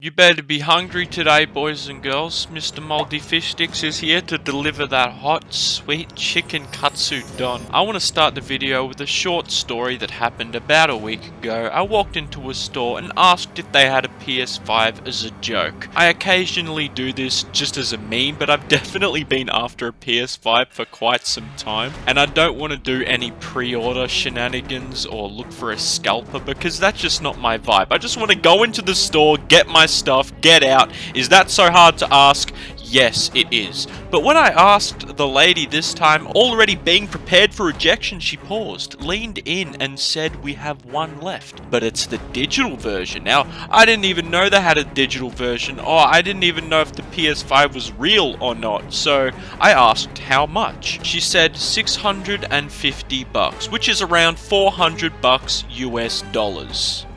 You better be hungry today, boys and girls. Mr. MouldyFishSticks is here to deliver that hot, sweet chicken katsu don. I want to start the video with a short story that happened about a week ago. I walked into a store and asked if they had a PS5 as a joke. I occasionally do this just as a meme, but I've definitely been after a PS5 for quite some time. And I don't want to do any pre-order shenanigans or look for a scalper because that's just not my vibe. I just want to go into the store, get my stuff, get out. Is that so hard to ask? Yes, it is. But when I asked the lady this time, already being prepared for rejection, she paused, leaned in and said, "We have one left, but it's the digital version." Now, I didn't even know they had a digital version, or I didn't even know if the PS5 was real or not, so I asked how much. She said $650, which is around $400 US dollars.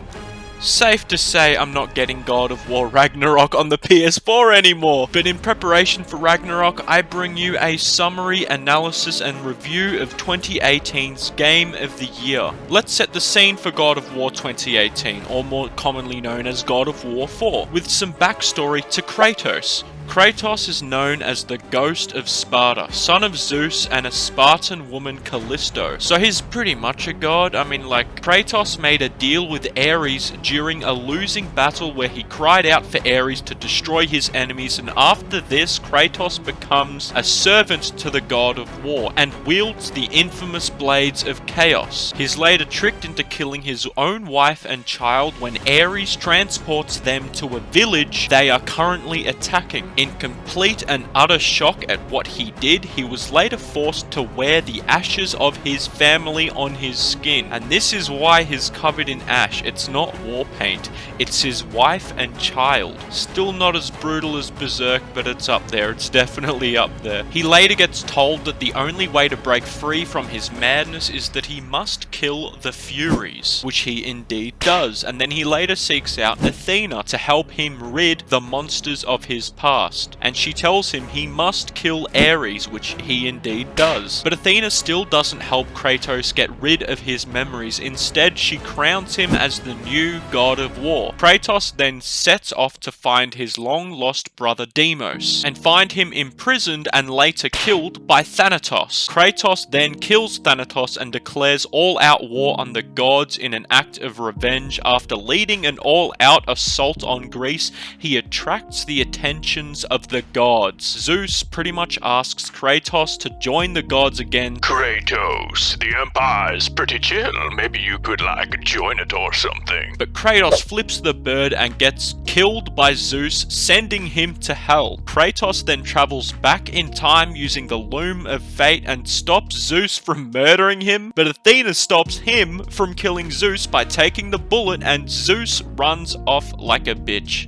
Safe to say I'm not getting God of War Ragnarok on the PS4 anymore, but in preparation for Ragnarok, I bring you a summary, analysis and review of 2018's Game of the Year. Let's set the scene for God of War 2018, or more commonly known as God of War 4, with some backstory to Kratos. Kratos is known as the Ghost of Sparta, son of Zeus and a Spartan woman Callisto. So he's pretty much a god. I mean, like, Kratos made a deal with Ares during a losing battle where he cried out for Ares to destroy his enemies, and after this, Kratos becomes a servant to the god of war and wields the infamous blades of chaos. He's later tricked into killing his own wife and child when Ares transports them to a village they are currently attacking. In complete and utter shock at what he did, he was later forced to wear the ashes of his family on his skin. And this is why he's covered in ash. It's not war paint, it's his wife and child. Still not as brutal as Berserk, but it's up there. It's definitely up there. He later gets told that the only way to break free from his madness is that he must kill the Furies, which he indeed does. And then he later seeks out Athena to help him rid the monsters of his past. And she tells him he must kill Ares, which he indeed does. But Athena still doesn't help Kratos get rid of his memories. Instead, she crowns him as the new god of war. Kratos then sets off to find his long-lost brother Deimos, and find him imprisoned and later killed by Thanatos. Kratos then kills Thanatos and declares all-out war on the gods in an act of revenge. After leading an all-out assault on Greece, he attracts the attention of the gods. Zeus pretty much asks Kratos to join the gods again. "Kratos, the Empire's pretty chill. Maybe you could, join it or something." But Kratos flips the bird and gets killed by Zeus, sending him to hell. Kratos then travels back in time using the Loom of Fate and stops Zeus from murdering him, but Athena stops him from killing Zeus by taking the bullet, and Zeus runs off like a bitch.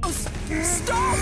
Stop!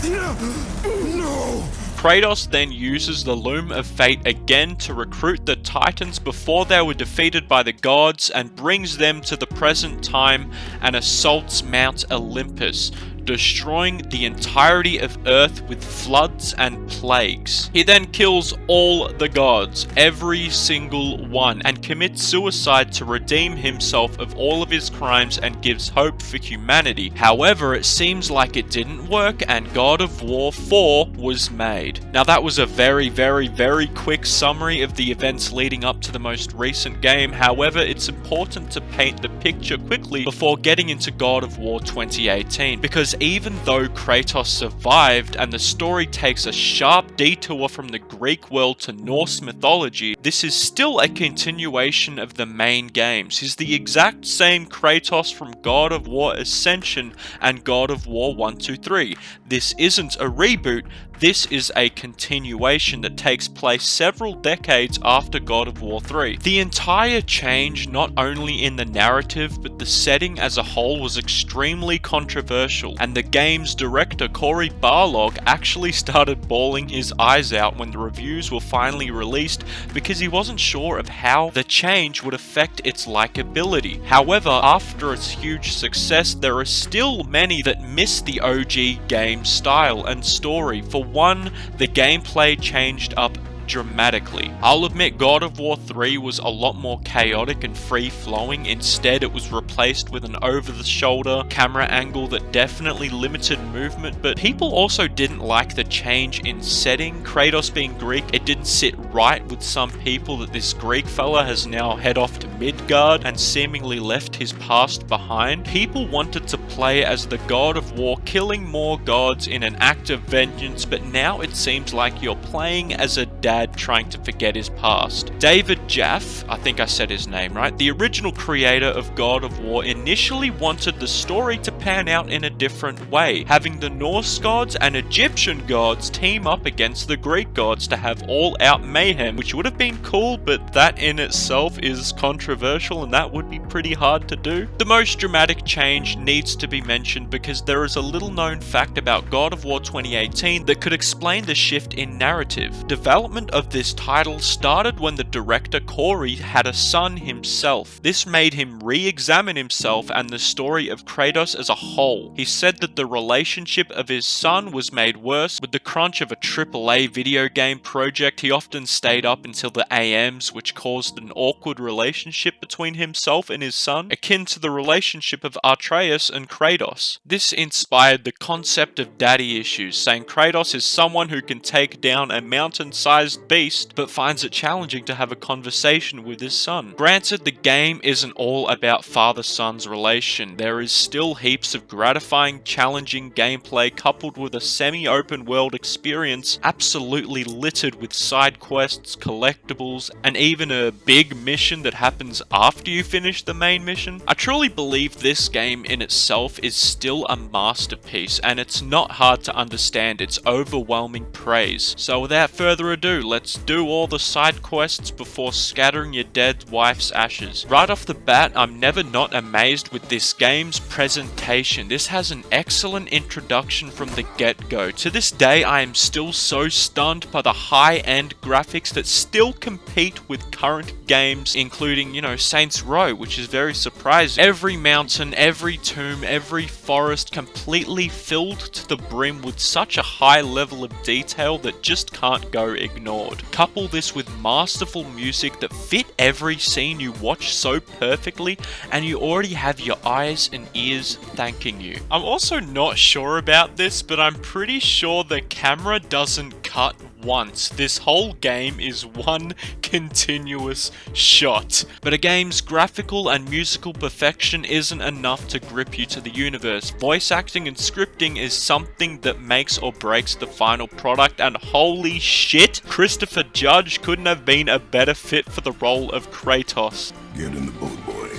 No! Kratos then uses the Loom of Fate again to recruit the Titans before they were defeated by the gods, and brings them to the present time and assaults Mount Olympus, destroying the entirety of Earth with floods and plagues. He then kills all the gods, every single one, and commits suicide to redeem himself of all of his crimes and gives hope for humanity. However, it seems like it didn't work, and God of War 4 was made. Now, that was a very, very, very quick summary of the events leading up to the most recent game. However, it's important to paint the picture quickly before getting into God of War 2018, because even though Kratos survived and the story takes a sharp detour from the Greek world to Norse mythology, this is still a continuation of the main games. He's the exact same Kratos from God of War Ascension and God of War 1, 2, 3. This isn't a reboot. This is a continuation that takes place several decades after God of War 3. The entire change, not only in the narrative, but the setting as a whole, was extremely controversial, and the game's director, Cory Barlog, actually started bawling his eyes out when the reviews were finally released because he wasn't sure of how the change would affect its likability. However, after its huge success, there are still many that miss the OG game style and story. For one, the gameplay changed up dramatically. I'll admit God of War 3 was a lot more chaotic and free-flowing. Instead, it was replaced with an over-the-shoulder camera angle that definitely limited movement, but people also didn't like the change in setting. Kratos being Greek, it didn't sit right with some people that this Greek fella has now head off to Midgard and seemingly left his past behind. People wanted to play as the God of War, killing more gods in an act of vengeance, but now it seems like you're playing as a dad trying to forget his past. David Jaffe, I think I said his name right, the original creator of God of War, initially wanted the story to pan out in a different way, having the Norse gods and Egyptian gods team up against the Greek gods to have all-out mayhem, which would have been cool, but that in itself is controversial and that would be pretty hard to do. The most dramatic change needs to be mentioned because there is a little known fact about God of War 2018 that could explain the shift in narrative. Development of this title started when the director Corey had a son himself. This made him re-examine himself and the story of Kratos as a whole. He said that the relationship of his son was made worse with the crunch of a AAA video game project. He often stayed up until the AMs, which caused an awkward relationship between himself and his son, akin to the relationship of Atreus and Kratos. This inspired the concept of daddy issues, saying Kratos is someone who can take down a mountain-sized beast, but finds it challenging to have a conversation with his son. Granted, the game isn't all about father-son's relation. There is still heaps of gratifying, challenging gameplay coupled with a semi-open world experience absolutely littered with side quests, collectibles, and even a big mission that happens after you finish the main mission. I truly believe this game in itself is still a masterpiece, and it's not hard to understand its overwhelming praise. So without further ado, let's do all the side quests before scattering your dead wife's ashes. Right off the bat, I'm never not amazed with this game's presentation. This has an excellent introduction from the get-go. To this day, I am still so stunned by the high-end graphics that still compete with current games, including, Saints Row, which is very surprising. Every mountain, every tomb, every forest completely filled to the brim with such a high level of detail that just can't go ignored. Couple this with masterful music that fit every scene you watch so perfectly, and you already have your eyes and ears thanking you. I'm also not sure about this, but I'm pretty sure the camera doesn't cut once. This whole game is one continuous shot. But a game's graphical and musical perfection isn't enough to grip you to the universe. Voice acting and scripting is something that makes or breaks the final product, and holy shit, Christopher Judge couldn't have been a better fit for the role of Kratos. Get in the boat, boy.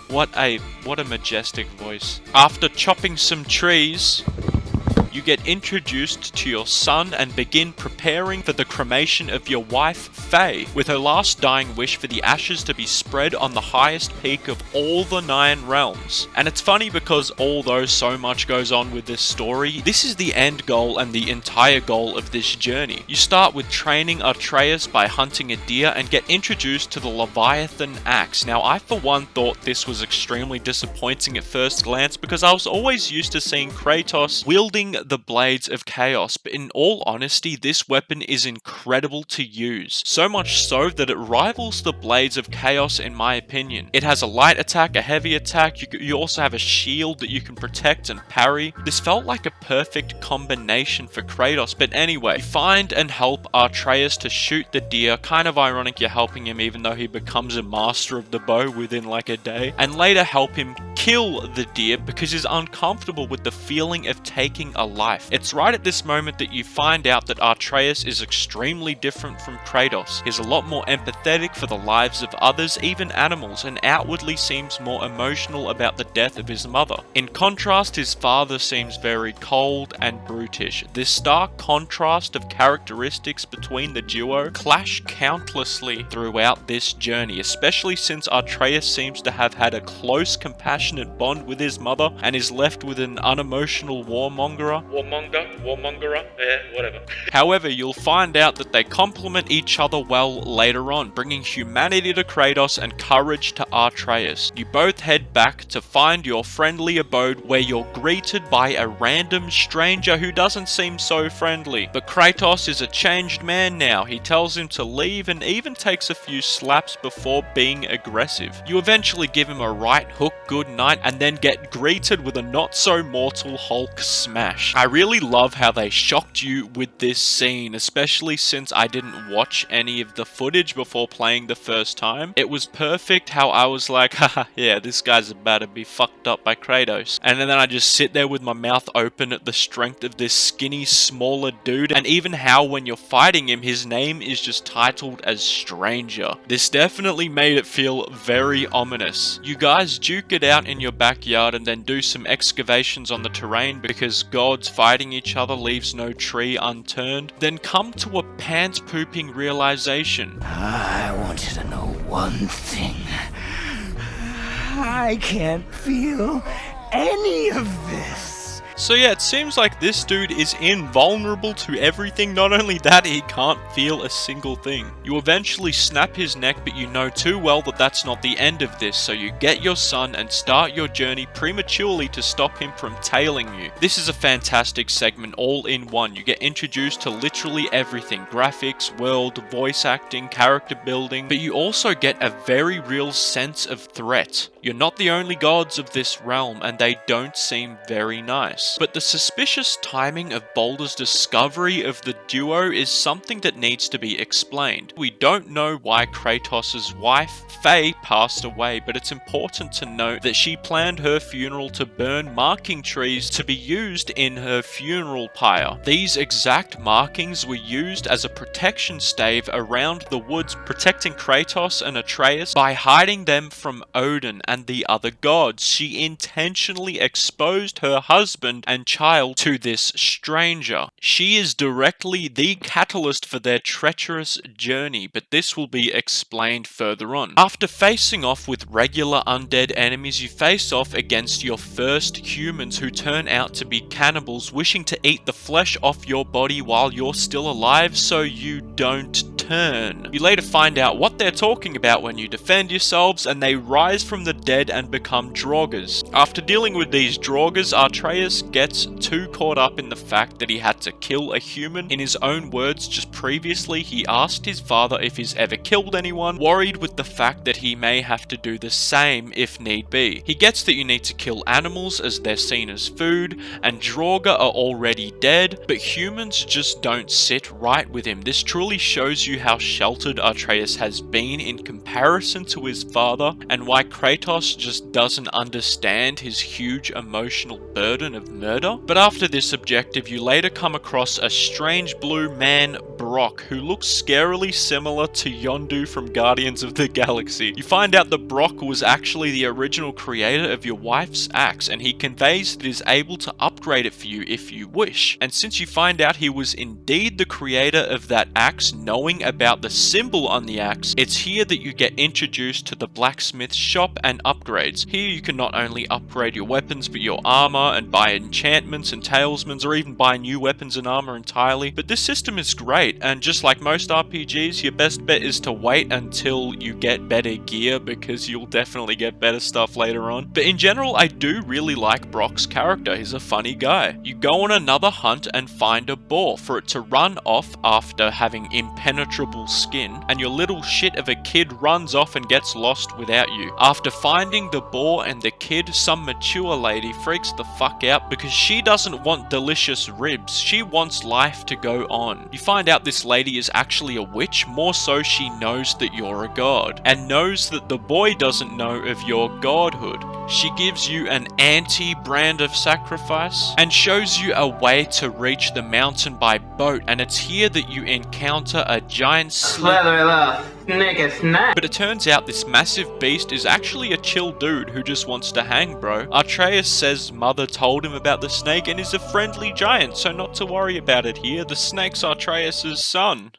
What a majestic voice. After chopping some trees, you get introduced to your son and begin preparing for the cremation of your wife, Faye, with her last dying wish for the ashes to be spread on the highest peak of all the 9 realms. And it's funny because although so much goes on with this story, this is the end goal and the entire goal of this journey. You start with training Atreus by hunting a deer and get introduced to the Leviathan axe. Now, I for one thought this was extremely disappointing at first glance because I was always used to seeing Kratos wielding the Blades of Chaos, but in all honesty, this weapon is incredible to use. So much so that it rivals the Blades of Chaos in my opinion. It has a light attack, a heavy attack, you also have a shield that you can protect and parry. This felt like a perfect combination for Kratos, but anyway, you find and help Atreus to shoot the deer. Kind of ironic you're helping him even though he becomes a master of the bow within like a day, and later help him kill the deer because he's uncomfortable with the feeling of taking a life. It's right at this moment that you find out that Atreus is extremely different from Kratos. He's a lot more empathetic for the lives of others, even animals, and outwardly seems more emotional about the death of his mother. In contrast, his father seems very cold and brutish. This stark contrast of characteristics between the duo clash countlessly throughout this journey, especially since Atreus seems to have had a close compassion passionate bond with his mother and is left with an unemotional warmongerer. Warmongerer? Yeah, whatever. However, you'll find out that they complement each other well later on, bringing humanity to Kratos and courage to Atreus. You both head back to find your friendly abode where you're greeted by a random stranger who doesn't seem so friendly. But Kratos is a changed man now. He tells him to leave and even takes a few slaps before being aggressive. You eventually give him a right hook goodnight and then get greeted with a not so mortal Hulk smash. I really love how they shocked you with this scene, especially since I didn't watch any of the footage before playing the first time. It was perfect how I was like, haha, yeah, this guy's about to be fucked up by Kratos. And then I just sit there with my mouth open at the strength of this skinny, smaller dude, and even how when you're fighting him, his name is just titled as Stranger. This definitely made it feel very ominous. You guys duke it out in your backyard and then do some excavations on the terrain because gods fighting each other leaves no tree unturned. Then come to a pants-pooping realization. I want you to know one thing. I can't feel any of this. So yeah, it seems like this dude is invulnerable to everything. Not only that, he can't feel a single thing. You eventually snap his neck, but you know too well that that's not the end of this, so you get your son and start your journey prematurely to stop him from tailing you. This is a fantastic segment all in one. You get introduced to literally everything: graphics, world, voice acting, character building, but you also get a very real sense of threat. You're not the only gods of this realm, and they don't seem very nice. But the suspicious timing of Balder's discovery of the duo is something that needs to be explained. We don't know why Kratos' wife, Faye, passed away, but it's important to note that she planned her funeral to burn marking trees to be used in her funeral pyre. These exact markings were used as a protection stave around the woods, protecting Kratos and Atreus by hiding them from Odin and the other gods. She intentionally exposed her husband and child to this stranger. She is directly the catalyst for their treacherous journey, but this will be explained further on. After facing off with regular undead enemies, you face off against your first humans who turn out to be cannibals wishing to eat the flesh off your body while you're still alive so you don't turn. You later find out what they're talking about when you defend yourselves, and they rise from the dead and become Draugrs. After dealing with these Draugrs, Atreus gets too caught up in the fact that he had to kill a human. In his own words, just previously, he asked his father if he's ever killed anyone, worried with the fact that he may have to do the same if need be. He gets that you need to kill animals as they're seen as food, and Draugr are already dead, but humans just don't sit right with him. This truly shows you how sheltered Atreus has been in comparison to his father, and why Kratos just doesn't understand his huge emotional burden of murder. But after this objective, you later come across a strange blue man, Brock, who looks scarily similar to Yondu from Guardians of the Galaxy. You find out that Brock was actually the original creator of your wife's axe, and he conveys that he's able to upgrade it for you if you wish. And since you find out he was indeed the creator of that axe, knowing about the symbol on the axe, it's here that you get introduced to the blacksmith shop and upgrades. Here you can not only upgrade your weapons but your armor, and buy enchantments and talismans, or even buy new weapons and armor entirely. But this system is great, and just like most RPGs, your best bet is to wait until you get better gear, because you'll definitely get better stuff later on. But in general, I do really like Brock's character. He's a funny guy. You go on another hunt and find a boar for it to run off after having impenetrable skin, and your little shit of a kid runs off and gets lost without you. After finding the boar and the kid, some mature lady freaks the fuck out because she doesn't want delicious ribs. She wants life to go on. You find out this lady is actually a witch, more so she knows that you're a god, and knows that the boy doesn't know of your godhood. She gives you an anti-brand of sacrifice and shows you a way to reach the mountain by boat, and it's here that you encounter a giant snake. But it turns out this massive beast is actually a chill dude who just wants to hang, bro. Atreus says mother told him about the snake and is a friendly giant, so not to worry about it here. The snake's Atreus' son.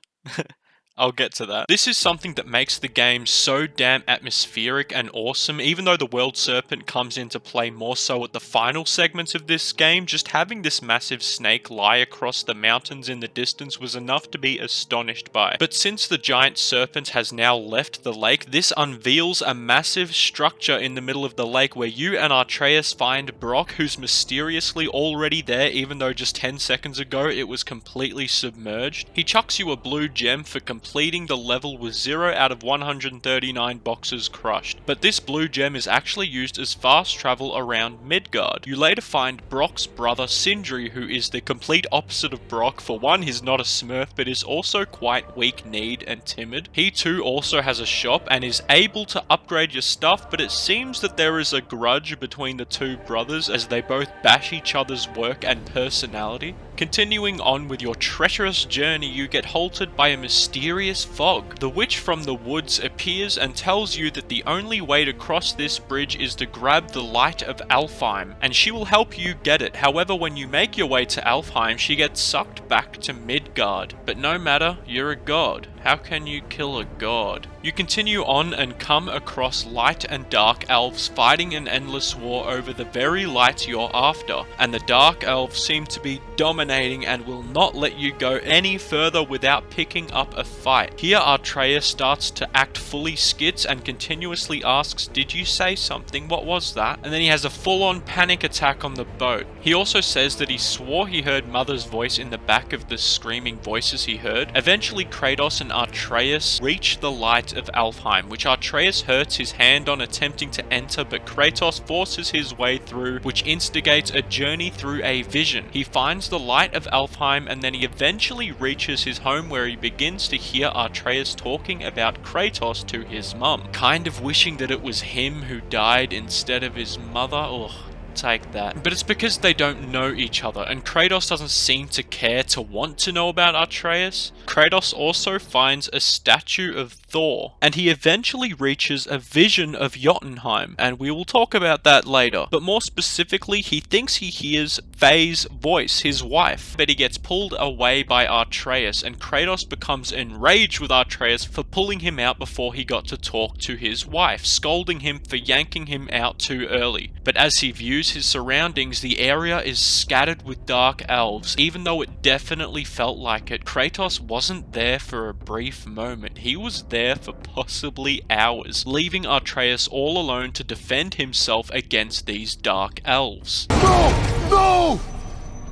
I'll get to that. This is something that makes the game so damn atmospheric and awesome, even though the World Serpent comes into play more so at the final segments of this game. Just having this massive snake lie across the mountains in the distance was enough to be astonished by. But since the giant serpent has now left the lake, this unveils a massive structure in the middle of the lake where you and Atreus find Brock, who's mysteriously already there even though just 10 seconds ago it was completely submerged. He chucks you a blue gem for completing the level with 0 out of 139 boxes crushed, but this blue gem is actually used as fast travel around Midgard. You later find Brock's brother Sindri, who is the complete opposite of Brock. For one, he's not a smurf, but is also quite weak-kneed and timid. He too also has a shop and is able to upgrade your stuff, but it seems that there is a grudge between the two brothers as they both bash each other's work and personality. Continuing on with your treacherous journey, you get halted by a mysterious fog. The witch from the woods appears and tells you that the only way to cross this bridge is to grab the light of Alfheim, and she will help you get it. However, when you make your way to Alfheim, she gets sucked back to Midgard. But no matter, you're a god. How can you kill a god? You continue on and come across light and dark elves fighting an endless war over the very light you're after, and the dark elves seem to be dominating and will not let you go any further without picking up a fight. Here Atreus starts to act fully skits and continuously asks, "Did you say something? What was that?" And then he has a full-on panic attack on the boat. He also says that he swore he heard Mother's voice in the back of the screaming voices he heard. Eventually Kratos and Atreus reach the light of Alfheim, which Atreus hurts his hand on attempting to enter, but Kratos forces his way through, which instigates a journey through a vision. He finds the light of Alfheim and then he eventually reaches his home where he begins to hear Atreus talking about Kratos to his mum, kind of wishing that it was him who died instead of his mother. Ugh. Take that. But it's because they don't know each other, and Kratos doesn't seem to care to want to know about Atreus. Kratos also finds a statue of Thor, and he eventually reaches a vision of Jotunheim, and we will talk about that later. But more specifically, he thinks he hears Faye's voice, his wife, but he gets pulled away by Atreus, and Kratos becomes enraged with Atreus for pulling him out before he got to talk to his wife, scolding him for yanking him out too early. But as he views his surroundings, the area is scattered with dark elves. Even though it definitely felt like it, Kratos wasn't there for a brief moment. He was there for possibly hours, leaving Atreus all alone to defend himself against these dark elves. No! No!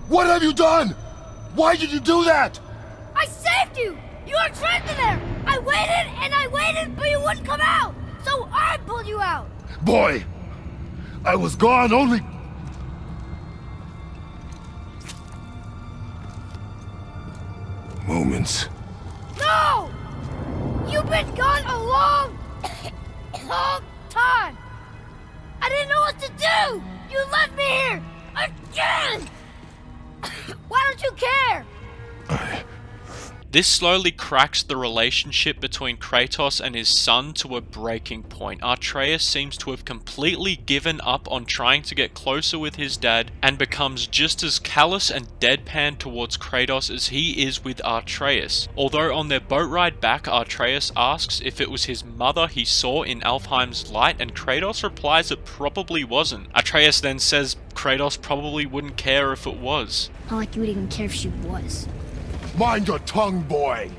What have you done? Why did you do that? I saved you! You were trapped in there! I waited and I waited, but you wouldn't come out! So I pulled you out! Boy, I was gone only... moments. No! You've been gone a long, long time! I didn't know what to do! You left me here! Again! Why don't you care? This slowly cracks the relationship between Kratos and his son to a breaking point. Atreus seems to have completely given up on trying to get closer with his dad and becomes just as callous and deadpan towards Kratos as he is with Atreus. Although on their boat ride back, Atreus asks if it was his mother he saw in Alfheim's light, and Kratos replies it probably wasn't. Atreus then says Kratos probably wouldn't care if it was. Not like you would even care if she was. Mind your tongue, boy!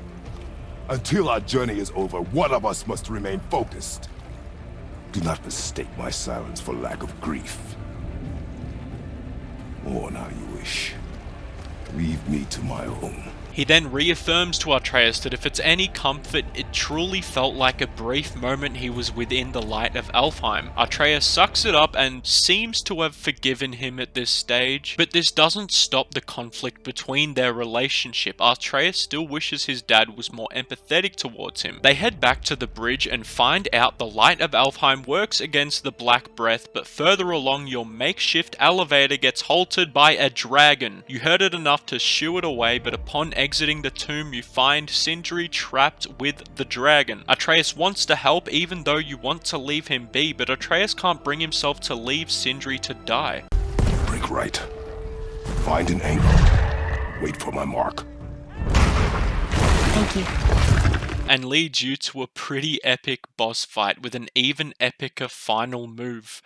Until our journey is over, one of us must remain focused. Do not mistake my silence for lack of grief. Mourn how you wish. Leave me to my own. He then reaffirms to Atreus that if it's any comfort, it truly felt like a brief moment he was within the light of Alfheim. Atreus sucks it up and seems to have forgiven him at this stage, but this doesn't stop the conflict between their relationship. Atreus still wishes his dad was more empathetic towards him. They head back to the bridge and find out the light of Alfheim works against the Black Breath, but further along your makeshift elevator gets halted by a dragon. You heard it enough to shoo it away, but upon exiting the tomb, you find Sindri trapped with the dragon. Atreus wants to help even though you want to leave him be, but Atreus can't bring himself to leave Sindri to die. Break right. Find an angle. Wait for my mark. Thank you. and leads you to a pretty epic boss fight with an even epicer final move.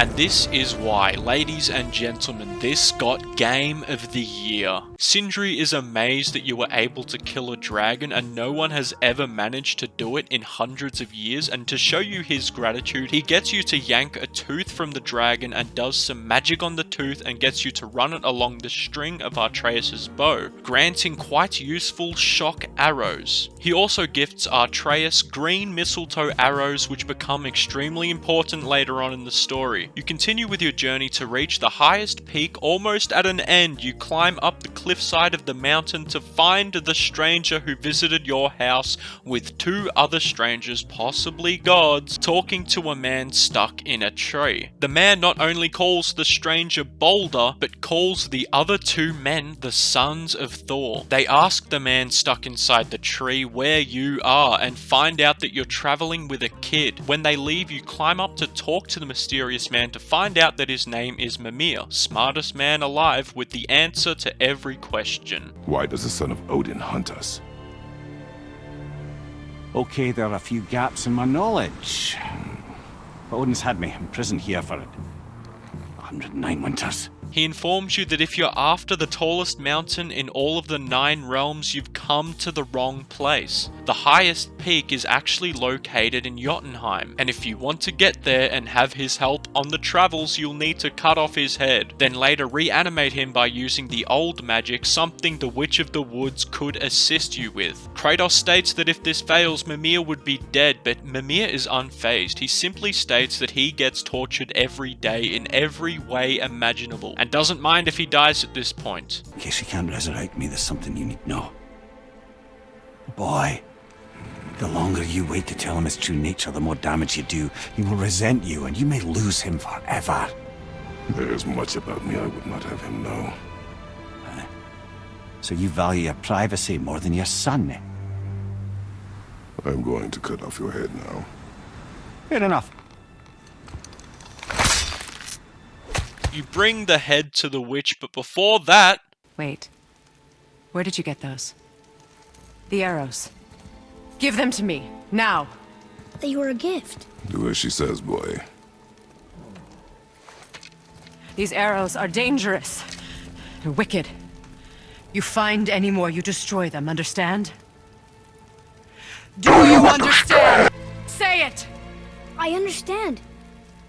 And this is why, ladies and gentlemen, this got Game of the Year. Sindri is amazed that you were able to kill a dragon, and no one has ever managed to do it in hundreds of years, and to show you his gratitude, he gets you to yank a tooth from the dragon and does some magic on the tooth and gets you to run it along the string of Atreus' bow, granting quite useful shock arrows. He also gifts Atreus green mistletoe arrows, which become extremely important later on in the story. You continue with your journey to reach the highest peak. Almost at an end, you climb up the cliffside of the mountain to find the stranger who visited your house with two other strangers, possibly gods, talking to a man stuck in a tree. The man not only calls the stranger Boulder, but calls the other two men the sons of Thor. They ask the man stuck inside the tree where you are and find out that you're traveling with a kid. When they leave, you climb up to talk to the mysterious man to find out that his name is Mimir, smartest man alive with the answer to every question. Why does the son of Odin hunt us? Okay, there are a few gaps in my knowledge. But Odin's had me imprisoned here for 109 winters. He informs you that if you're after the tallest mountain in all of the 9 realms, you've come to the wrong place. The highest peak is actually located in Jotunheim, and if you want to get there and have his help on the travels, you'll need to cut off his head, then later reanimate him by using the old magic, something the Witch of the Woods could assist you with. Kratos states that if this fails, Mimir would be dead, but Mimir is unfazed. He simply states that he gets tortured every day in every way imaginable, and doesn't mind if he dies at this point. In case you can't resurrect me, there's something you need to know. Boy, the longer you wait to tell him his true nature, the more damage you do. He will resent you, and you may lose him forever. There's much about me I would not have him know. So you value your privacy more than your son, eh? I'm going to cut off your head now. Fair enough. You bring the head to the witch, but before that... Wait. Where did you get those? The arrows. Give them to me, now! They were a gift. Do as she says, boy. These arrows are dangerous. They're wicked. You find any more, you destroy them, understand? Do you understand? Say it! I understand.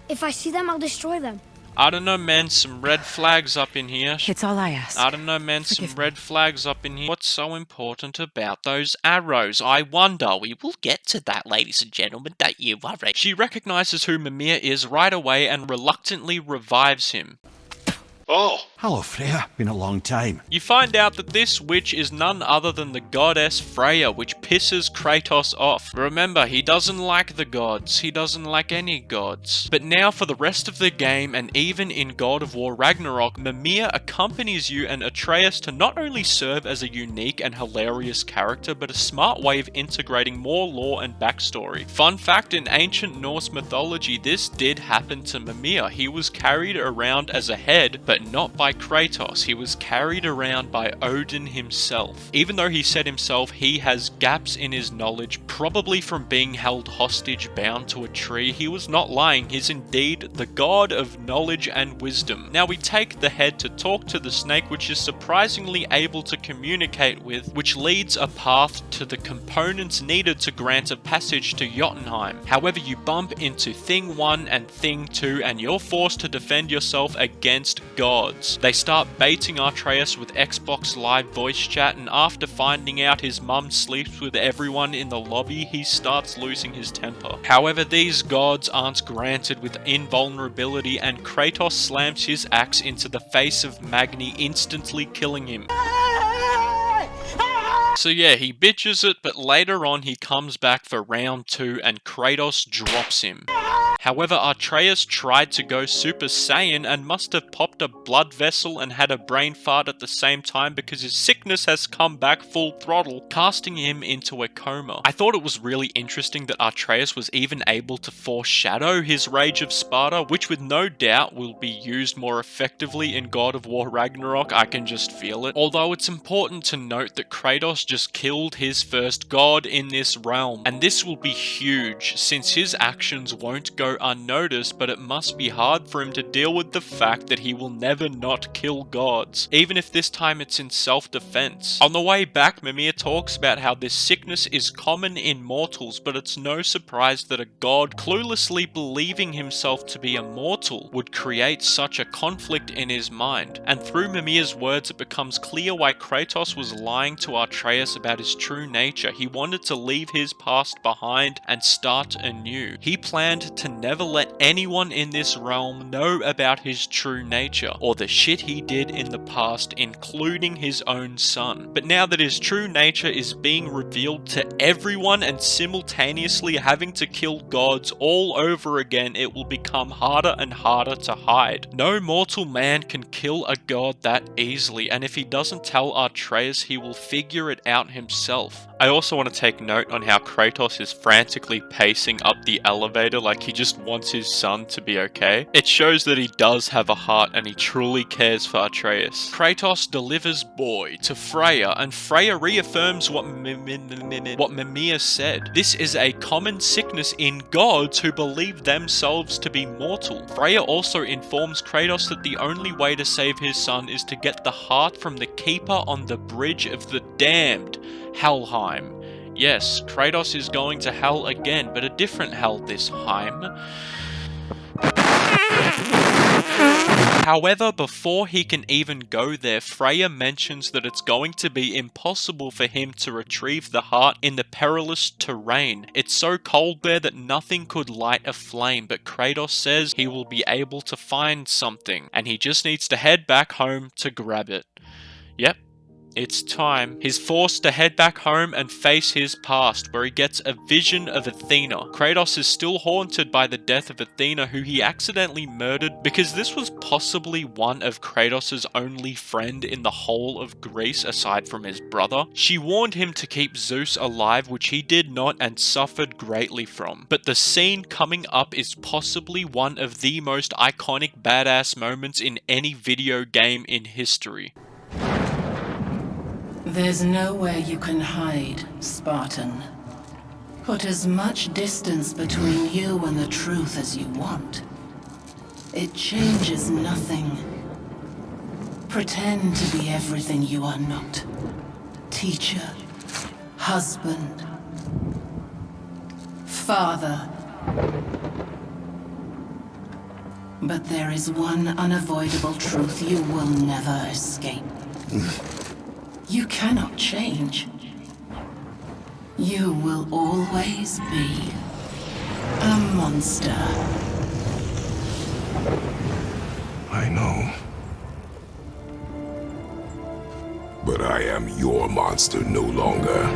If I see them, I'll destroy them. I don't know, man, some red flags up in here. It's all I ask. I don't know, man, some Forgive me. red flags up in here. What's so important about those arrows? I wonder. We will get to that, ladies and gentlemen, don't you worry. She recognizes who Mimir is right away and reluctantly revives him. Oh, Hello, Freya. Been a long time. You find out that this witch is none other than the goddess Freya, which pisses Kratos off. Remember, he doesn't like the gods. He doesn't like any gods. But now for the rest of the game, and even in God of War Ragnarok, Mimir accompanies you and Atreus to not only serve as a unique and hilarious character, but a smart way of integrating more lore and backstory. Fun fact, in ancient Norse mythology, this did happen to Mimir. He was carried around as a head, but not by Kratos. He was carried around by Odin himself. Even though he said himself he has gaps in his knowledge, probably from being held hostage bound to a tree, he was not lying. He's indeed the god of knowledge and wisdom. Now we take the head to talk to the snake, which is surprisingly able to communicate with, which leads a path to the components needed to grant a passage to Jotunheim. However, you bump into Thing 1 and Thing 2 and you're forced to defend yourself against gods. They start baiting Atreus with Xbox Live voice chat, and after finding out his mum sleeps with everyone in the lobby, he starts losing his temper. However, these gods aren't granted with invulnerability, and Kratos slams his axe into the face of Magni, instantly killing him. So yeah, he bitches it, but later on he comes back for round 2 and Kratos drops him. However, Atreus tried to go Super Saiyan and must have popped a blood vessel and had a brain fart at the same time because his sickness has come back full throttle, casting him into a coma. I thought it was really interesting that Atreus was even able to foreshadow his Rage of Sparta, which with no doubt will be used more effectively in God of War Ragnarok. I can just feel it. Although it's important to note that Kratos just killed his first god in this realm, and this will be huge since his actions won't go unnoticed, but it must be hard for him to deal with the fact that he will never not kill gods, even if this time it's in self-defense. On the way back, Mimir talks about how this sickness is common in mortals, but it's no surprise that a god cluelessly believing himself to be immortal would create such a conflict in his mind. And through Mimir's words, it becomes clear why Kratos was lying to Atreus about his true nature. He wanted to leave his past behind and start anew. He planned to never let anyone in this realm know about his true nature, or the shit he did in the past, including his own son. But now that his true nature is being revealed to everyone and simultaneously having to kill gods all over again, it will become harder and harder to hide. No mortal man can kill a god that easily, and if he doesn't tell Atreus, he will figure it out himself. I also want to take note on how Kratos is frantically pacing up the elevator like he just wants his son to be okay. It shows that he does have a heart and he truly cares for Atreus. Kratos delivers boy to Freya, and Freya reaffirms what Mimir said. This is a common sickness in gods who believe themselves to be mortal. Freya also informs Kratos that the only way to save his son is to get the heart from the Keeper on the Bridge of the Damned, Helheim. Yes, Kratos is going to hell again, but a different hell this time. However, before he can even go there, Freya mentions that it's going to be impossible for him to retrieve the heart in the perilous terrain. It's so cold there that nothing could light a flame, but Kratos says he will be able to find something, and he just needs to head back home to grab it. Yep. It's time. He's forced to head back home and face his past, where he gets a vision of Athena. Kratos is still haunted by the death of Athena, who he accidentally murdered because this was possibly one of Kratos' only friend in the whole of Greece aside from his brother. She warned him to keep Zeus alive, which he did not and suffered greatly from. But the scene coming up is possibly one of the most iconic badass moments in any video game in history. There's nowhere you can hide, Spartan. Put as much distance between you and the truth as you want. It changes nothing. Pretend to be everything you are not. Teacher, husband, father. But there is one unavoidable truth you will never escape. You cannot change. You will always be a monster. I know. But I am your monster no longer.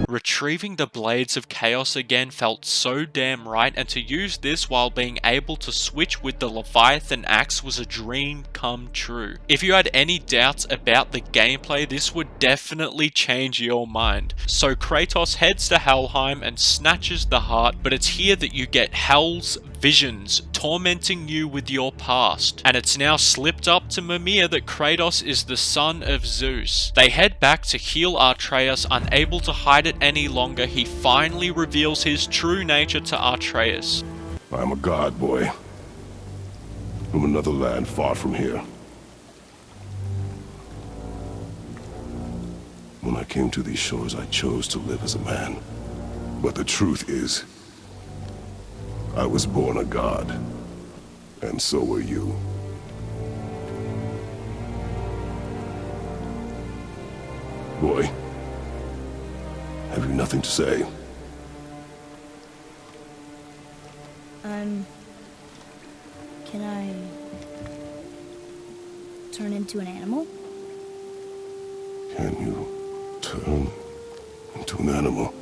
Retrieving the Blades of Chaos again felt so damn right, and to use this while being able to switch with the Leviathan axe was a dream come true. If you had any doubts about the gameplay, this would definitely change your mind. So Kratos heads to Helheim and snatches the heart, but it's here that you get Hell's visions tormenting you with your past. And it's now slipped up to Mimir that Kratos is the son of Zeus. They head back to heal Atreus. Unable to hide it any longer, he finally reveals his true nature to Atreus. I'm a god, boy. From another land far from here. When I came to these shores, I chose to live as a man. But the truth is, I was born a god. And so were you. Boy, have you nothing to say? Can I turn into an animal? Can you turn into an animal?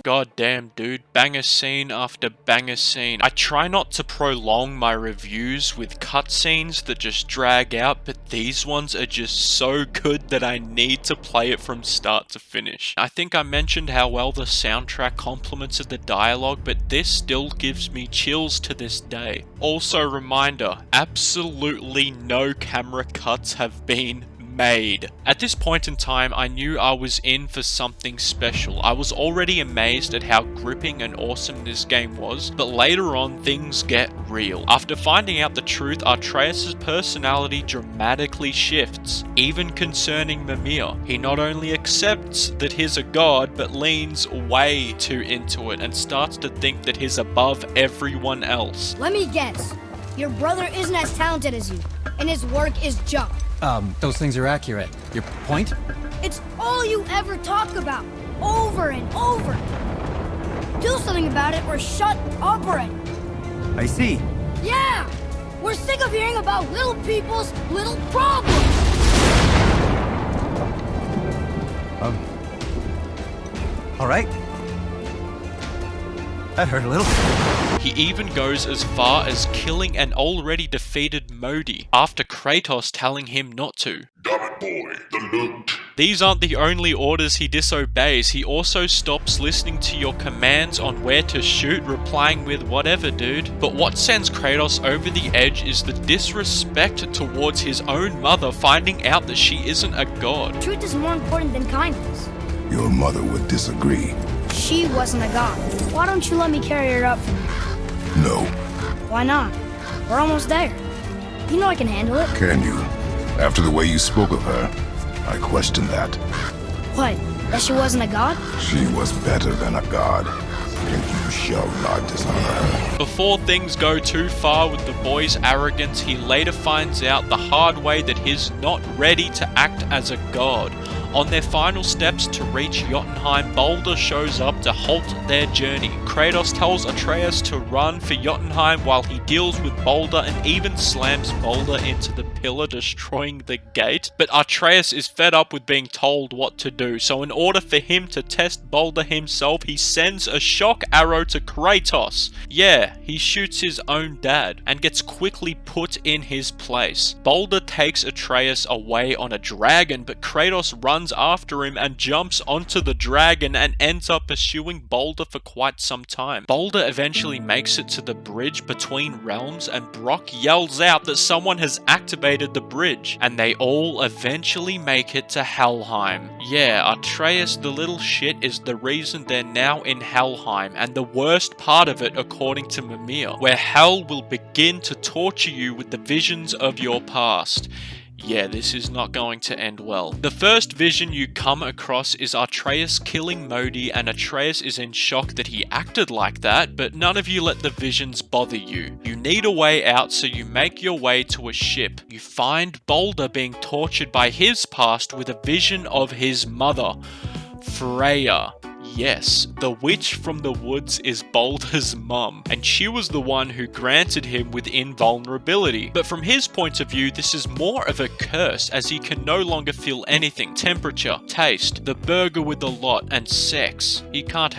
God damn, dude. Banger scene after banger scene. I try not to prolong my reviews with cutscenes that just drag out, but these ones are just so good that I need to play it from start to finish. I think I mentioned how well the soundtrack complements the dialogue, but this still gives me chills to this day. Also, reminder, absolutely no camera cuts have been made. At this point in time, I knew I was in for something special. I was already amazed at how gripping and awesome this game was, but later on, things get real. After finding out the truth, Atreus' personality dramatically shifts, even concerning Mimir. He not only accepts that he's a god, but leans way too into it and starts to think that he's above everyone else. Let me guess. Your brother isn't as talented as you, and his work is junk. Those things are accurate. Your point? It's all you ever talk about, over and over. Do something about it or shut up already. I see. Yeah! We're sick of hearing about little people's little problems! All right. That hurt a little. He even goes as far as killing an already defeated Modi after Kratos telling him not to. Damn it, boy, the loot. These aren't the only orders he disobeys, he also stops listening to your commands on where to shoot, replying with whatever, dude. But what sends Kratos over the edge is the disrespect towards his own mother finding out that she isn't a god. Truth is more important than kindness. Your mother would disagree. She wasn't a god. Why don't you let me carry her up for me? No. Why not? We're almost there. You know I can handle it. Can you? After the way you spoke of her, I question that. What? That she wasn't a god? She was better than a god, and you shall not dishonor her. Before things go too far with the boy's arrogance, he later finds out the hard way that he's not ready to act as a god. On their final steps to reach Jotunheim, Baldur shows up to halt their journey. Kratos tells Atreus to run for Jotunheim while he deals with Baldur and even slams Baldur into the pillar, destroying the gate. But Atreus is fed up with being told what to do, so in order for him to test Baldur himself, he sends a shock arrow to Kratos. Yeah, he shoots his own dad and gets quickly put in his place. Baldur takes Atreus away on a dragon, but Kratos runs after him and jumps onto the dragon and ends up pursuing Baldur for quite some time. Baldur eventually makes it to the bridge between realms and Brock yells out that someone has activated the bridge, and they all eventually make it to Helheim. Yeah, Atreus the little shit is the reason they're now in Helheim, and the worst part of it according to Mimir, where hell will begin to torture you with the visions of your past. Yeah, this is not going to end well. The first vision you come across is Atreus killing Modi, and Atreus is in shock that he acted like that, but none of you let the visions bother you. You need a way out, so you make your way to a ship. You find Baldur being tortured by his past with a vision of his mother, Freya. Yes, the witch from the woods is Baldur's mum, and she was the one who granted him with invulnerability. But from his point of view, this is more of a curse, as he can no longer feel anything. Temperature, taste, the burger with the lot, and sex. He can't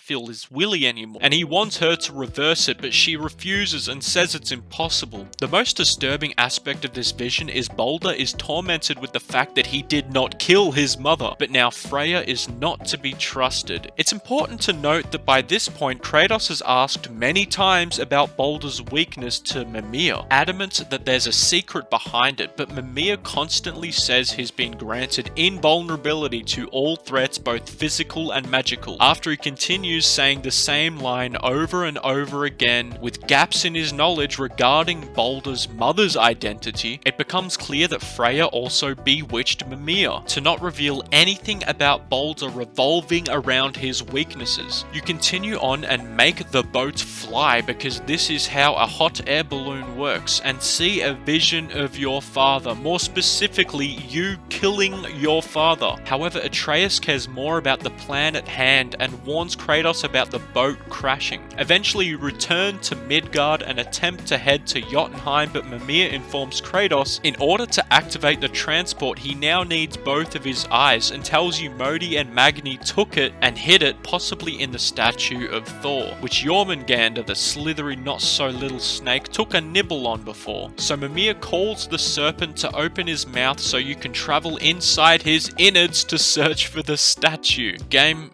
feel his willy anymore. And he wants her to reverse it, but she refuses and says it's impossible. The most disturbing aspect of this vision is Baldur is tormented with the fact that he did not kill his mother, but now Freya is not to be trusted. It's important to note that by this point, Kratos has asked many times about Baldur's weakness to Mimir, adamant that there's a secret behind it, but Mimir constantly says he's been granted invulnerability to all threats, both physical and magical. After he continues saying the same line over and over again, with gaps in his knowledge regarding Baldur's mother's identity, it becomes clear that Freya also bewitched Mimir, to not reveal anything about Baldur revolving around his weaknesses. You continue on and make the boat fly, because this is how a hot air balloon works, and see a vision of your father, more specifically you killing your father. However, Atreus cares more about the plan at hand and warns Kratos about the boat crashing. Eventually you return to Midgard and attempt to head to Jotunheim, but Mimir informs Kratos in order to activate the transport he now needs both of his eyes, and tells you Modi and Magni took it and hid it possibly in the statue of Thor, which Jormungandr, the slithery not-so-little snake, took a nibble on before. So Mimir calls the serpent to open his mouth so you can travel inside his innards to search for the statue. Game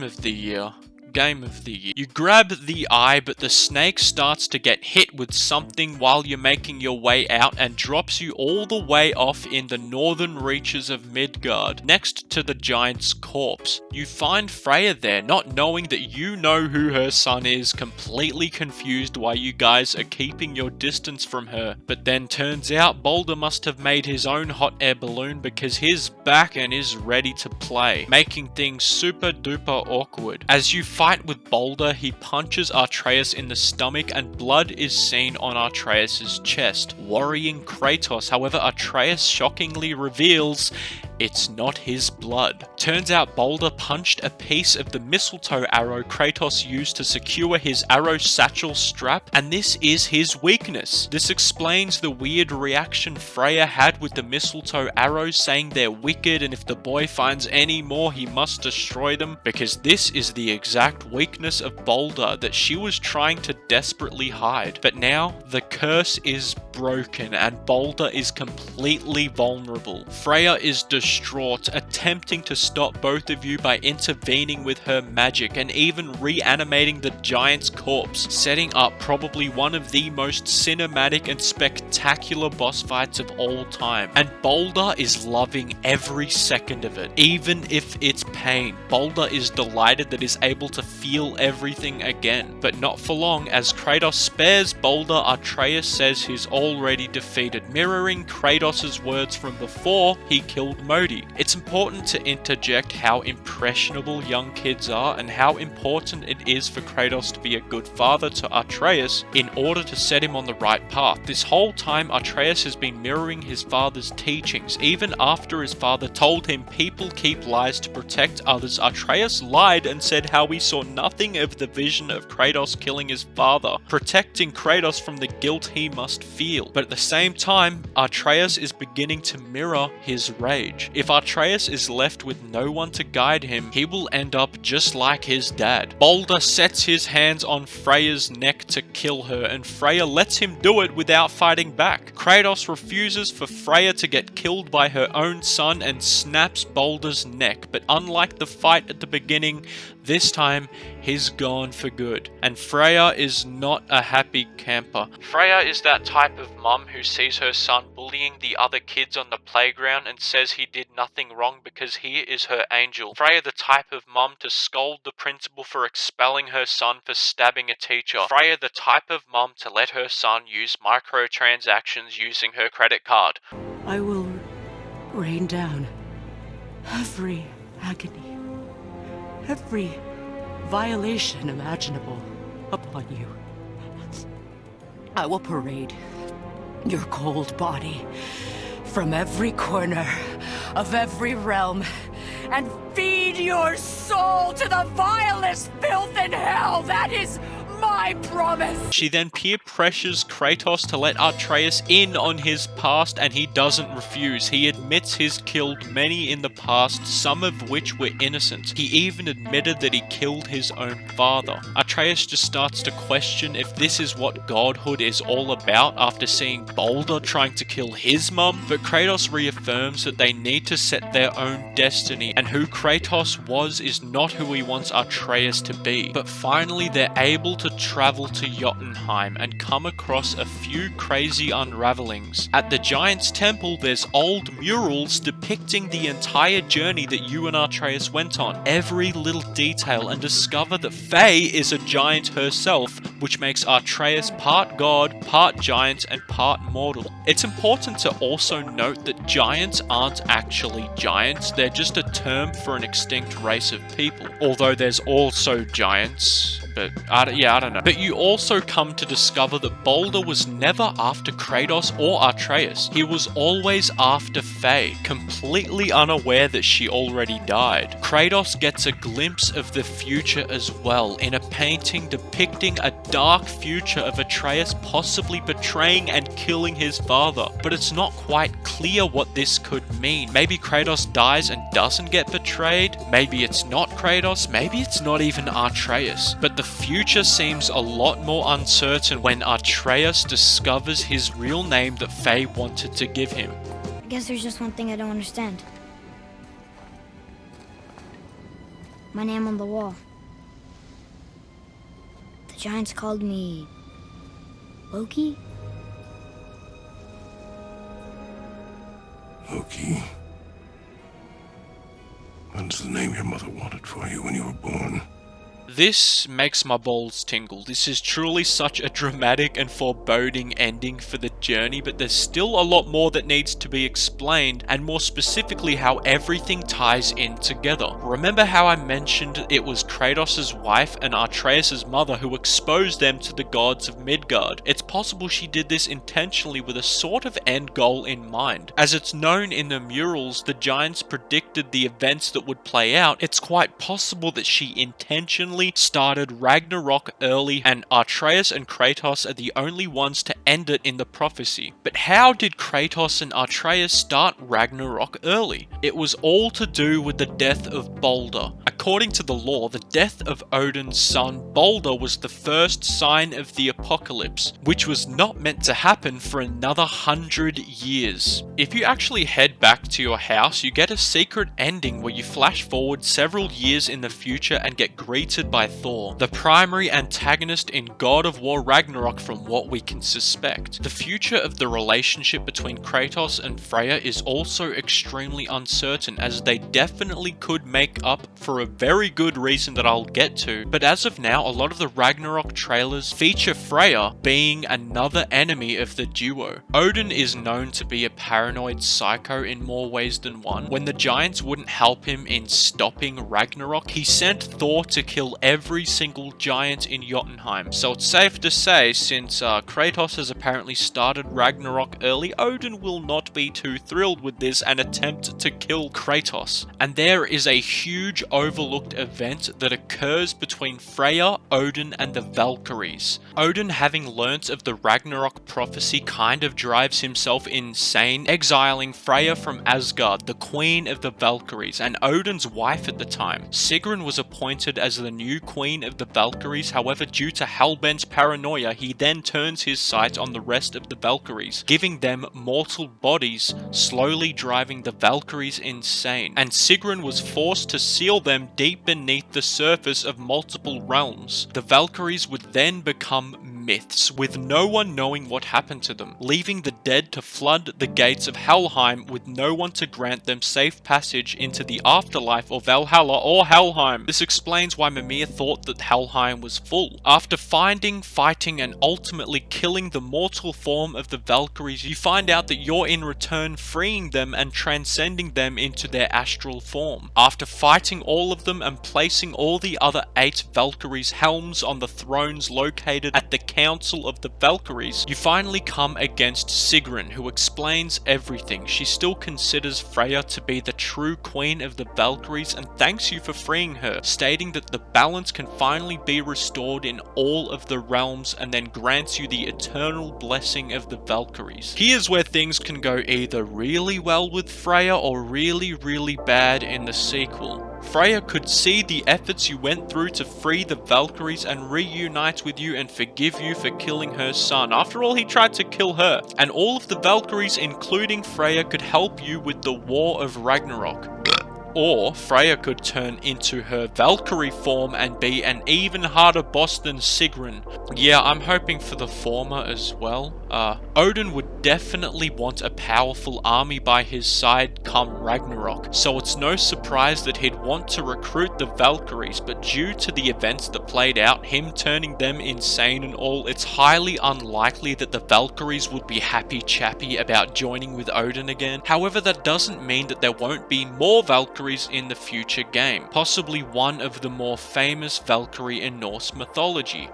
of the year. Game of the year. You grab the eye, but the snake starts to get hit with something while you're making your way out and drops you all the way off in the northern reaches of Midgard, next to the giant's corpse. You find Freya there, not knowing that you know who her son is, completely confused why you guys are keeping your distance from her. But then turns out Baldur must have made his own hot air balloon because he's back and is ready to play, making things super duper awkward. As you fight with Baldur, he punches Atreus in the stomach and blood is seen on Atreus' chest, worrying Kratos. However, Atreus shockingly reveals it's not his blood. Turns out Baldur punched a piece of the mistletoe arrow Kratos used to secure his arrow satchel strap, and this is his weakness. This explains the weird reaction Freya had with the mistletoe arrows, saying they're wicked and if the boy finds any more he must destroy them, because this is the exact weakness of Baldur that she was trying to desperately hide. But now the curse is broken and Baldur is completely vulnerable. Freya is distraught, attempting to stop both of you by intervening with her magic and even reanimating the giant's corpse, setting up probably one of the most cinematic and spectacular boss fights of all time. And Baldur is loving every second of it, even if it's pain. Baldur is delighted that he's able to feel everything again, but not for long. As Kratos spares Baldur, Atreus says he's already defeated, mirroring Kratos' words from before he killed Modi. It's important to interject how impressionable young kids are and how important it is for Kratos to be a good father to Atreus in order to set him on the right path. This whole time Atreus has been mirroring his father's teachings. Even after his father told him people keep lies to protect others, Atreus lied and said how he saw nothing of the vision of Kratos killing his father, protecting Kratos from the guilt he must feel. But at the same time, Atreus is beginning to mirror his rage. If Atreus is left with no one to guide him, he will end up just like his dad. Baldur sets his hands on Freya's neck to kill her, and Freya lets him do it without fighting back. Kratos refuses for Freya to get killed by her own son and snaps Baldur's neck, but unlike the fight at the beginning, this time he's gone for good. And Freya is not a happy camper. Freya is that type of mum who sees her son bullying the other kids on the playground and says he did nothing wrong because he is her angel. Freya the type of mum to scold the principal for expelling her son for stabbing a teacher. Freya the type of mum to let her son use microtransactions using her credit card. I will rain down every agony, every violation imaginable upon you. I will parade your cold body from every corner of every realm and feed your soul to the vilest filth in hell. That is my promise. She then peer pressures Kratos to let Atreus in on his past, and he doesn't refuse. He admits he's killed many in the past, some of which were innocent. He even admitted that he killed his own father. Atreus just starts to question if this is what godhood is all about after seeing Baldur trying to kill his mum, but Kratos reaffirms that they need to set their own destiny, and who Kratos was is not who he wants Atreus to be. But finally they're able to travel to Jotunheim and come across a few crazy unravelings. At the Giant's Temple, there's old murals depicting the entire journey that you and Atreus went on, every little detail, and discover that Faye is a giant herself, which makes Atreus part god, part giant, and part mortal. It's important to also note that giants aren't actually giants, they're just a term for an extinct race of people. Although there's also giants, but I don't know. But you also come to discover that Baldur was never after Kratos or Atreus. He was always after Faye, completely unaware that she already died. Kratos gets a glimpse of the future as well, in a painting depicting a dark future of Atreus possibly betraying and killing his father. But it's not quite clear what this could mean. Maybe Kratos dies and doesn't get betrayed. Maybe it's not Kratos. Maybe it's not even Atreus. But the future seems a lot more uncertain when Atreus discovers his real name that Faye wanted to give him. I guess there's just one thing I don't understand. My name on the wall. The Giants called me... Loki? Loki. That's the name your mother wanted for you when you were born. This makes my balls tingle. This is truly such a dramatic and foreboding ending for the journey, but there's still a lot more that needs to be explained, and more specifically how everything ties in together. Remember how I mentioned it was Kratos' wife and Atreus' mother who exposed them to the gods of Midgard? It's possible she did this intentionally with a sort of end goal in mind. As it's known in the murals, the giants predicted the events that would play out. It's quite possible that she intentionally started Ragnarok early, and Atreus and Kratos are the only ones to end it in the prophecy. But how did Kratos and Atreus start Ragnarok early? It was all to do with the death of Balder. According to the lore, the death of Odin's son Balder was the first sign of the apocalypse, which was not meant to happen for another 100 years. If you actually head back to your house, you get a secret ending where you flash forward several years in the future and get greeted by Thor, the primary antagonist in God of War Ragnarok from what we can suspect. The future of the relationship between Kratos and Freya is also extremely uncertain, as they definitely could make up for a very good reason that I'll get to, but as of now, a lot of the Ragnarok trailers feature Freya being another enemy of the duo. Odin is known to be a paranoid psycho in more ways than one. When the giants wouldn't help him in stopping Ragnarok, he sent Thor to kill every single giant in Jotunheim. So it's safe to say, since Kratos has apparently started Ragnarok early, Odin will not be too thrilled with this and attempt to kill Kratos. And there is a huge overlooked event that occurs between Freya, Odin, and the Valkyries. Odin, having learnt of the Ragnarok prophecy, kind of drives himself insane, exiling Freya from Asgard, the queen of the Valkyries, and Odin's wife at the time. Sigrun was appointed as the new queen of the Valkyries. However, due to Hellbent's paranoia, he then turns his sight on the rest of the Valkyries, giving them mortal bodies, slowly driving the Valkyries insane. And Sigrun was forced to seal them deep beneath the surface of multiple realms. The Valkyries would then become myths, with no one knowing what happened to them, leaving the dead to flood the gates of Helheim with no one to grant them safe passage into the afterlife or Valhalla or Helheim. This explains why Mimir thought that Helheim was full. After finding, fighting, and ultimately killing the mortal form of the Valkyries, you find out that you're in return freeing them and transcending them into their astral form. After fighting all of them and placing all the other 8 Valkyries' helms on the thrones located at the Council of the Valkyries, you finally come against Sigrun, who explains everything. She still considers Freya to be the true queen of the Valkyries and thanks you for freeing her, stating that the balance can finally be restored in all of the realms and then grants you the eternal blessing of the Valkyries. Here's where things can go either really well with Freya or really bad in the sequel. Freya could see the efforts you went through to free the Valkyries and reunite with you and forgive you for killing her son. After all, he tried to kill her. And all of the Valkyries, including Freya, could help you with the War of Ragnarok. Or Freya could turn into her Valkyrie form and be an even harder boss than Sigrun. Yeah, I'm hoping for the former as well. Odin would definitely want a powerful army by his side come Ragnarok, so it's no surprise that he'd want to recruit the Valkyries, but due to the events that played out, him turning them insane and all, it's highly unlikely that the Valkyries would be happy-chappy about joining with Odin again. However, that doesn't mean that there won't be more Valkyries in the future game, possibly one of the more famous Valkyrie in Norse mythology.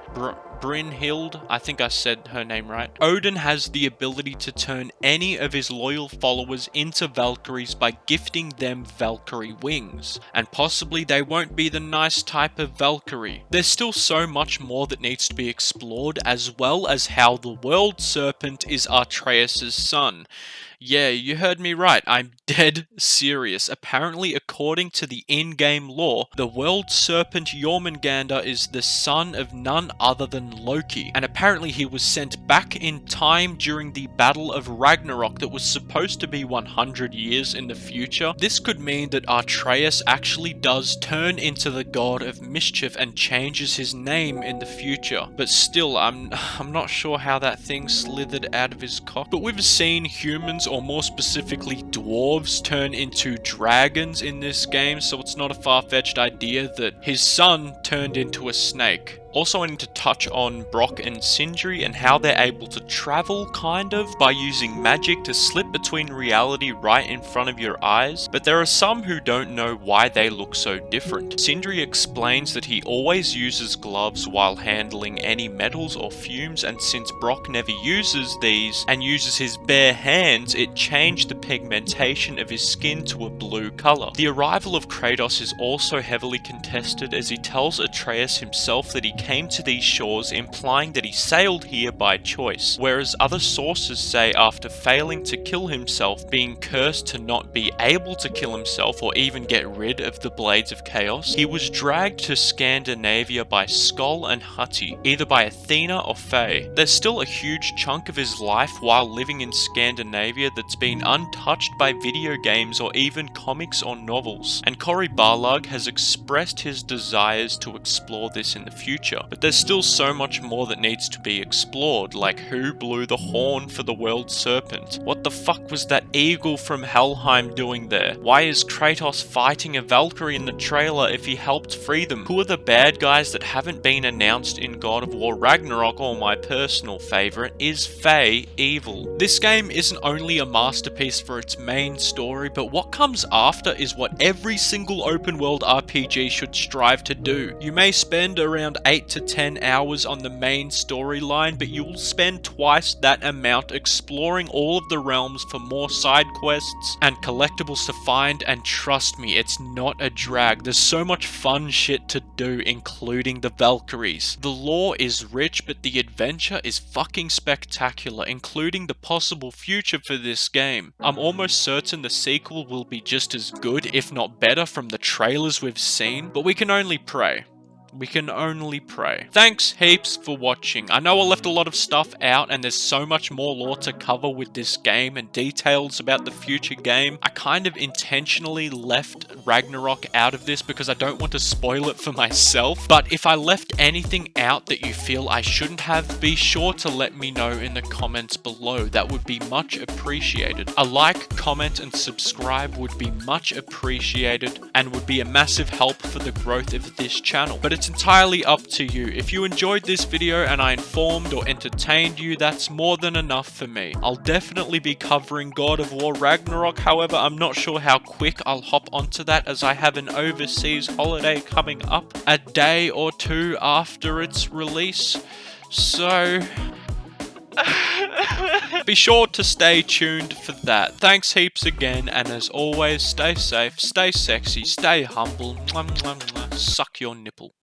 Brynhild, I think I said her name right. Odin has the ability to turn any of his loyal followers into Valkyries by gifting them Valkyrie wings, and possibly they won't be the nice type of Valkyrie. There's still so much more that needs to be explored, as well as how the World Serpent is Atreus' son. Yeah, you heard me right, I'm dead serious. Apparently, according to the in-game lore, the World Serpent Jormungandr is the son of none other than Loki, and apparently he was sent back in time during the Battle of Ragnarok that was supposed to be 100 years in the future. This could mean that Atreus actually does turn into the god of mischief and changes his name in the future. But still, I'm not sure how that thing slithered out of his cock. But we've seen humans, or more specifically dwarves, turn into dragons in this game, so it's not a far-fetched idea that his son turned into a snake. Also, I need to touch on Brock and Sindri and how they're able to travel, kind of, by using magic to slip between reality right in front of your eyes, but there are some who don't know why they look so different. Sindri explains that he always uses gloves while handling any metals or fumes, and since Brock never uses these and uses his bare hands, it changed the pigmentation of his skin to a blue color. The arrival of Kratos is also heavily contested, as he tells Atreus himself that he came to these shores, implying that he sailed here by choice, whereas other sources say after failing to kill himself, being cursed to not be able to kill himself or even get rid of the Blades of Chaos, he was dragged to Scandinavia by Skoll and Hati, either by Athena or Faye. There's still a huge chunk of his life while living in Scandinavia that's been untouched by video games or even comics or novels, and Cory Barlog has expressed his desires to explore this in the future. But there's still so much more that needs to be explored, like who blew the horn for the World Serpent? What the fuck was that eagle from Helheim doing there? Why is Kratos fighting a Valkyrie in the trailer if he helped free them? Who are the bad guys that haven't been announced in God of War Ragnarok, or my personal favourite, is Faye evil? This game isn't only a masterpiece for its main story, but what comes after is what every single open world RPG should strive to do. You may spend around 8 to 10 hours on the main storyline, but you will spend twice that amount exploring all of the realms for more side quests and collectibles to find, and trust me, it's not a drag. There's so much fun shit to do, including the Valkyries. The lore is rich, but the adventure is fucking spectacular, including the possible future for this game. I'm almost certain the sequel will be just as good, if not better, from the trailers we've seen, but we can only pray. We can only pray. Thanks heaps for watching. I know I left a lot of stuff out and there's so much more lore to cover with this game and details about the future game. I kind of intentionally left Ragnarok out of this because I don't want to spoil it for myself. But if I left anything out that you feel I shouldn't have, be sure to let me know in the comments below. That would be much appreciated. A like, comment and subscribe would be much appreciated and would be a massive help for the growth of this channel. But it's entirely up to you. If you enjoyed this video and I informed or entertained you, that's more than enough for me. I'll definitely be covering God of War Ragnarok, however, I'm not sure how quick I'll hop onto that as I have an overseas holiday coming up a day or two after its release. So be sure to stay tuned for that. Thanks heaps again, and as always, stay safe, stay sexy, stay humble. Mwah, mwah, mwah. Suck your nipple.